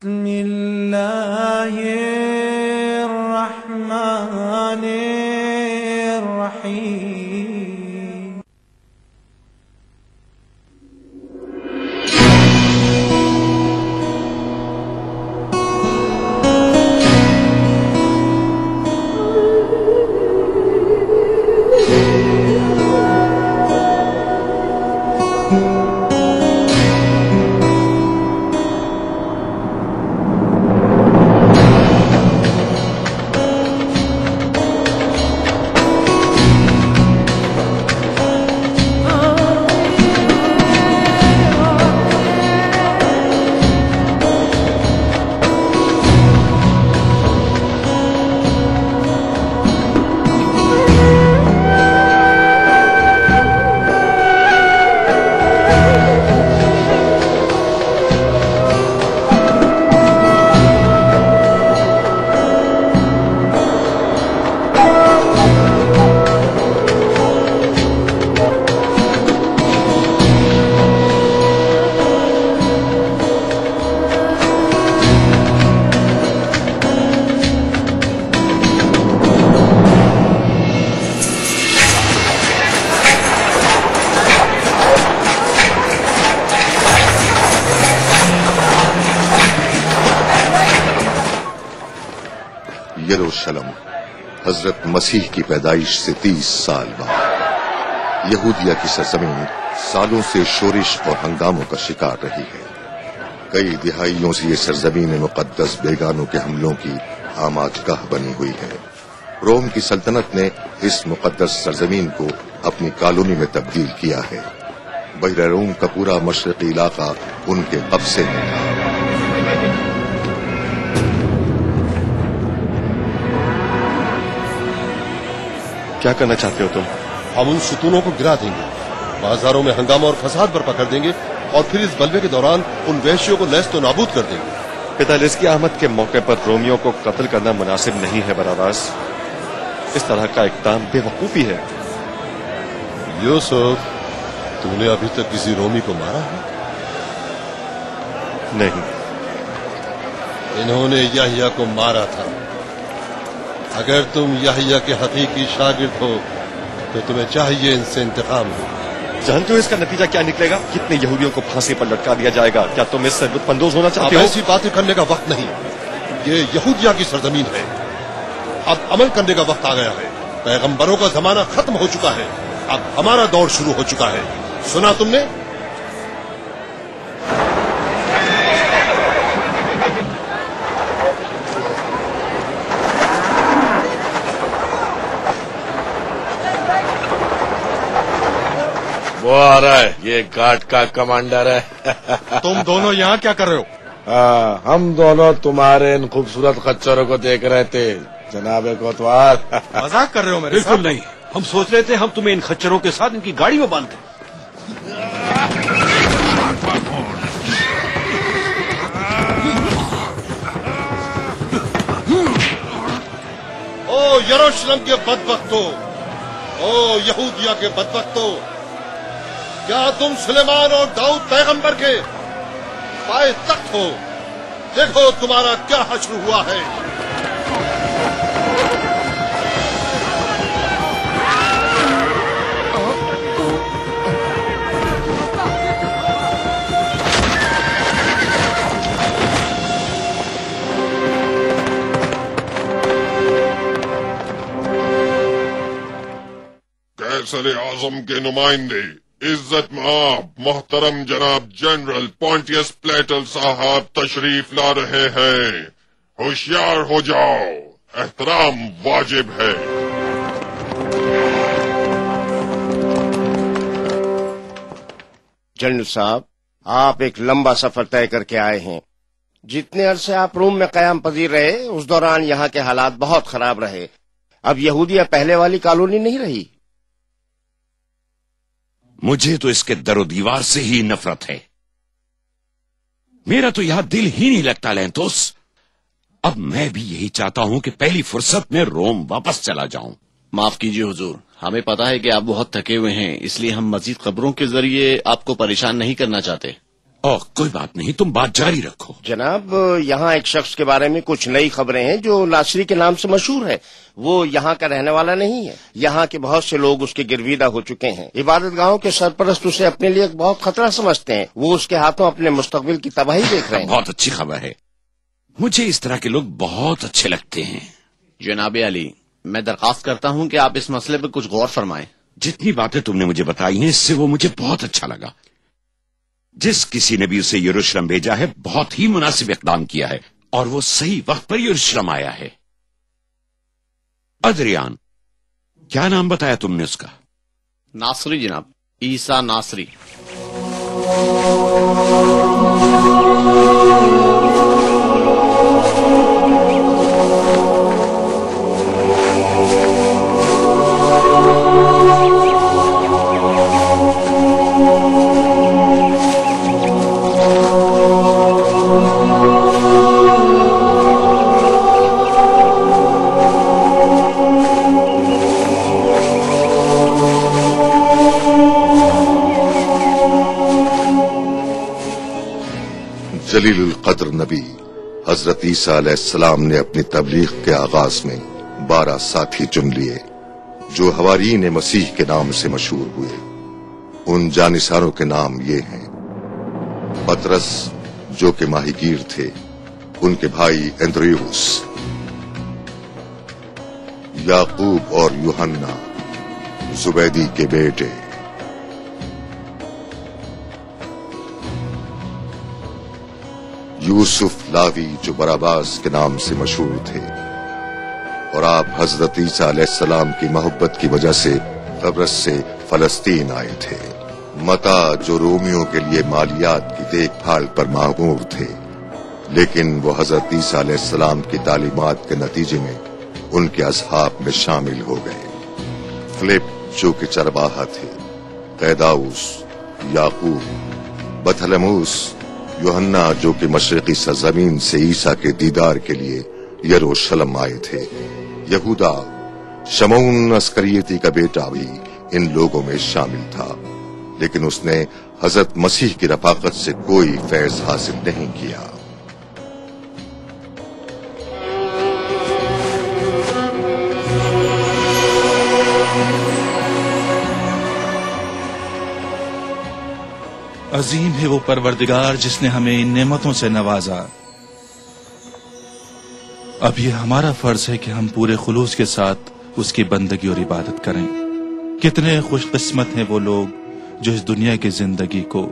بسم الله الرحمن الرحيم. یروشلم حضرت مسیح کی پیدائش سے 30 سال بعد یہودیہ کی سرزمین سالوں سے شورش اور ہنگاموں کا شکار رہی ہے. کئی دہائیوں سے یہ سرزمین مقدس بیگانوں کے حملوں کی آماج گاہ بنی ہوئی ہے. روم کی سلطنت نے اس مقدس سرزمین کو اپنی کالونی میں تبدیل کیا ہے. بحر روم کا پورا مشرقی علاقہ ان کے قبضے میں تھا. کیا کرنا چاہتے ہو تم؟ ہم ان ستونوں کو گرا دیں گے، بازاروں میں ہنگامہ اور فساد برپا کر دیں گے اور پھر اس بلوے کے دوران ان وحشیوں کو نیست و نابود کر دیں گے. پیتالیس کی آمد کے موقع پر رومیوں کو قتل کرنا مناسب نہیں ہے براراس. اس طرح کا اقدام بے وقوفی ہے. یوسف، تم نے ابھی تک کسی رومی کو مارا ہے؟ نہیں. انہوں نے یحییٰ کو مارا تھا. اگر تم یحییٰ کے حقیقی شاگرد ہو تو تمہیں چاہیے ان سے انتقام ہو. جانتے ہو اس کا نتیجہ کیا نکلے گا؟ کتنے یہودیوں کو پھانسی پر لٹکا دیا جائے گا. کیا تم اس سے لطف اندوز ہونا چاہتے ہو؟ ایسی باتیں کرنے کا وقت نہیں. یہ یہودیہ کی سرزمین ہے. اب عمل کرنے کا وقت آ گیا ہے. پیغمبروں کا زمانہ ختم ہو چکا ہے. اب ہمارا دور شروع ہو چکا ہے. سنا تم نے؟ وہ آ رہا ہے، یہ گارڈ کا کمانڈر ہے. تم دونوں یہاں کیا کر رہے ہو؟ ہم دونوں تمہارے ان خوبصورت خچروں کو دیکھ رہے تھے جناب کوتوال. مذاق کر رہے ہو میرے ساتھ؟ بالکل نہیں. ہم سوچ رہے تھے ہم تمہیں ان خچروں کے ساتھ ان کی گاڑی میں باندھ دیں. او یروشلم کے بدبختو، او یہودیہ کے بدبختو، کیا تم سلیمان اور داؤد پیغمبر کے پائے تخت ہو؟ دیکھو تمہارا کیا حشر ہوا ہے. قیصر اعظم کے نمائندے، عزت مآب محترم جناب جنرل پونٹیس پلیٹل صاحب تشریف لا رہے ہیں. ہوشیار ہو جاؤ، احترام واجب ہے. جنرل صاحب، آپ ایک لمبا سفر طے کر کے آئے ہیں. جتنے عرصے آپ روم میں قیام پذیر رہے اس دوران یہاں کے حالات بہت خراب رہے. اب یہودیہ پہلے والی کالونی نہیں رہی. مجھے تو اس کے در و دیوار سے ہی نفرت ہے. میرا تو یہاں دل ہی نہیں لگتا لینتوس. اب میں بھی یہی چاہتا ہوں کہ پہلی فرصت میں روم واپس چلا جاؤں. معاف کیجیے حضور، ہمیں پتا ہے کہ آپ بہت تھکے ہوئے ہیں، اس لیے ہم مزید خبروں کے ذریعے آپ کو پریشان نہیں کرنا چاہتے. ओह कोई बात नहीं, तुम बात जारी रखो। जनाब, यहाँ एक शख्स के बारे में कुछ नई खबरें हैं जो नासरी के नाम से मशहूर है। वो यहाँ का रहने वाला नहीं है। यहाँ के बहुत से लोग उसके गिरविदा हो चुके हैं। इबादत गाहों के सरपरस्त उसे अपने लिए एक बहुत खतरा समझते हैं। वो उसके हाथों अपने मुस्तकबिल की तबाही देख रहे हैं। बहुत अच्छी खबर है, मुझे इस तरह के लोग बहुत अच्छे लगते हैं। जनाब अली, मैं दरखास्त करता हूँ कि आप इस मसले पर कुछ गौर फरमाएं। जितनी बातें तुमने मुझे बताई हैं इससे वो मुझे बहुत अच्छा लगा। जिस किसी ने भी उसे यरूशलेम भेजा है बहुत ही मुनासिब इक़दाम किया है और वो सही वक्त पर यरूशलेम आया है। अद्रियान, क्या नाम बताया तुमने उसका? नासरी जनाब, ईसा नासरी। जलीलुल कद्र नबी हजरत ईसा अलैहिस्सलाम ने अपनी तबलीग के आगाज में 12 साथी चुन लिए जो हवारीन मसीह के नाम से मशहूर हुए। उन जानिसारों के नाम ये हैं: पतरस जो कि माहीगीर थे, उनके भाई एंद्रियूस, याकूब और यूहन्ना जुबैदी के बेटे, यूसुफ लावी जो बराबास के नाम से मशहूर थे, और आप हजरत ईसा अलैहिस्सलाम की मोहब्बत की वजह से कब्रस से फलस्तीन आए थे। मता जो रोमियों के लिए मालियात की देखभाल पर मामूर थे, लेकिन वो हजरत ईसा अलैहिस्सलाम की तालीमात के नतीजे में उनके असहाब में शामिल हो गए। फिलिप जो कि चरवाहा थे, कैदाउस, याकूब, बथलमूस, यूहन्ना जो कि मशरकी सरजमीन से ईसा के दीदार के लिए यरूशलेम आए थे, यहूदा, शमौन अस्करियती का बेटा भी इन लोगों में शामिल था, लेकिन उसने हजरत मसीह की रफाकत से कोई फैज हासिल नहीं किया। अजीम है वो परवरदिगार जिसने हमें इन नेमतों से नवाजा। अब ये हमारा फर्ज है कि हम पूरे खुलूस के साथ उसकी बंदगी और इबादत करें। कितने खुशकिस्मत हैं वो लोग जो इस दुनिया की जिंदगी को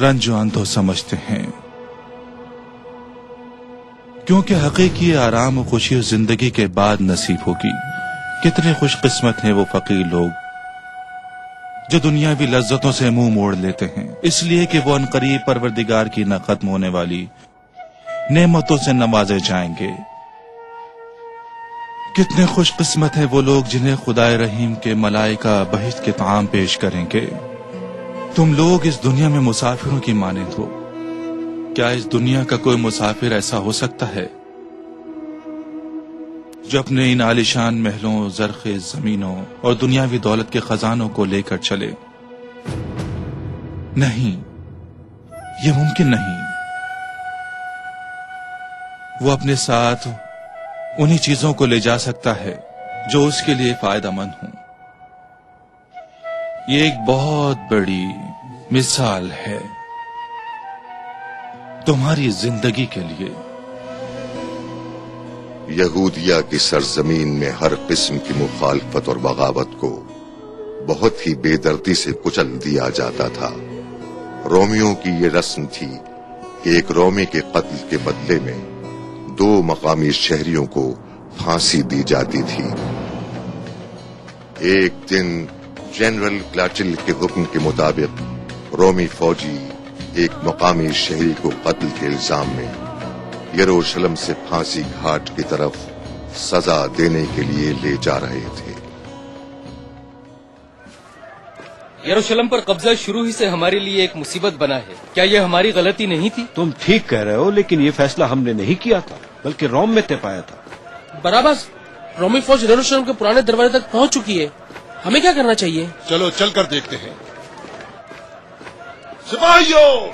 रंजो अंधो समझते हैं, क्योंकि हकीकी आराम और खुशी उस जिंदगी के बाद नसीब होगी। कितने खुशकिस्मत हैं वो फकीर लोग जो दुनियावी लज्जतों से मुंह मोड़ लेते हैं इसलिए कि वो अनकरीब परवरदिगार की न खत्म होने वाली नेमतों से नवाजे जाएंगे। कितने खुशकिस्मत हैं वो लोग जिन्हें खुदाए रहीम के मलाइका बहिश्त के ताम पेश करेंगे। तुम लोग इस दुनिया में मुसाफिरों की मानंद हो। क्या इस दुनिया का कोई मुसाफिर ऐसा हो सकता है जो अपने इन आलिशान महलों, जरखेज जमीनों और दुनियावी दौलत के खजानों को लेकर चले? नहीं, ये मुमकिन नहीं। वो अपने साथ उन्हीं चीजों को ले जा सकता है जो उसके लिए फायदेमंद हो। ये एक बहुत बड़ी मिसाल है तुम्हारी जिंदगी के लिए। यहूदिया की सरजमीन में हर किस्म की मुखालफत और बगावत को बहुत ही बेदर्दी से कुचल दिया जाता था। रोमियों की ये रस्म थी कि एक रोमी के कत्ल के बदले में 2 मकामी शहरियों को फांसी दी जाती थी। एक दिन जनरल क्लाचिल के हुक्म के मुताबिक रोमी फौजी एक मकामी शहरी को कत्ल के इल्जाम में यरूशलेम से फांसी घाट की तरफ सजा देने के लिए ले जा रहे थे। यरूशलेम पर कब्जा शुरू ही से हमारे लिए एक मुसीबत बना है। क्या ये हमारी गलती नहीं थी? तुम ठीक कह रहे हो, लेकिन ये फैसला हमने नहीं किया था, बल्कि रोम में तय पाया था। बराबर रोमी फौज यरूशलेम के पुराने दरवाजे तक पहुंच चुकी है। हमें क्या करना चाहिए? चलो चलकर देखते हैं। सिपाहियों